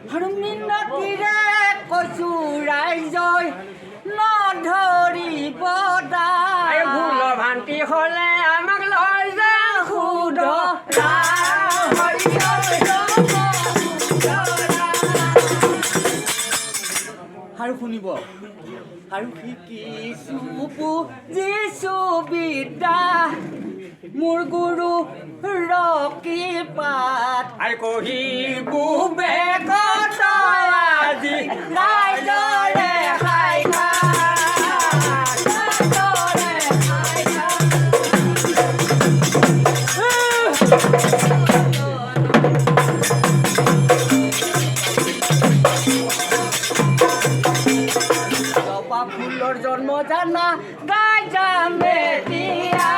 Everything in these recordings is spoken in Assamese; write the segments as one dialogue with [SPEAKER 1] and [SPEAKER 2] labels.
[SPEAKER 1] আৰু মিনতিৰে কৈছো ৰাইজই নধৰিব দাই ভুল ভ্ৰান্তি হ'লে আমাক লৈ যা শুধৰা আৰু শুনিব আৰু শিকিছো বুজিছো বিদ্যা মোৰ গুৰু ৰকি পাত আৰু কহিবো বেকত আজি ৰাইজৰে খাই ফুলৰ জন্ম জানা গাই যামে দিয়া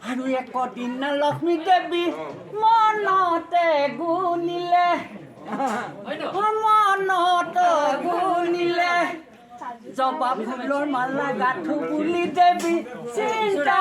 [SPEAKER 1] আৰু একদিন লক্ষ্মী দেৱী মনতে গুণিলে জবা ফুলৰ মালা গাঁঠো বুলি দেৱী চিন্তা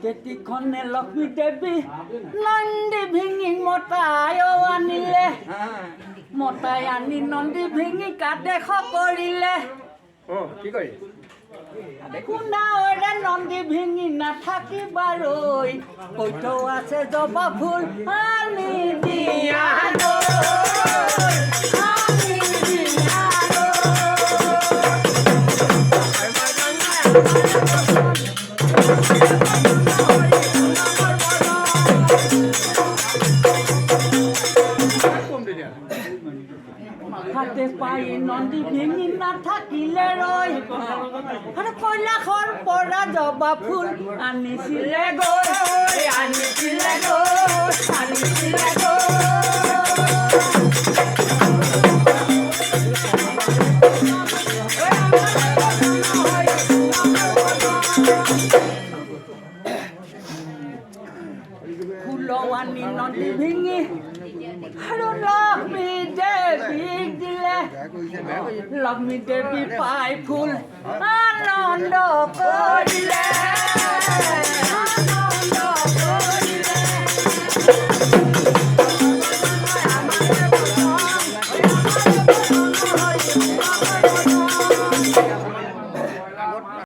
[SPEAKER 1] তেতিখনে লক্ষ্মী দেৱী নন্দী ভিঙি মতাই আনিলে মতাই আনি নন্দী ভিঙি কাদেশ কৰিলে শুনাৰে নন্দী ভিঙি নাথাকিবাৰৈ কৈত আছে জবা ফুল আনি দিয়া হাতে পাই নন্দী ভিঙি নাথাকিলে ৰৈ আৰু কৈলাশৰ পৰা জবা ফুল আনিছিলে গৈ ফুলৱানী নদী ভিঙি আৰু লক্ষ্মী দেৱীক দিলে লক্ষ্মী দেৱী পাই ফুল আনন্দ কৰিলে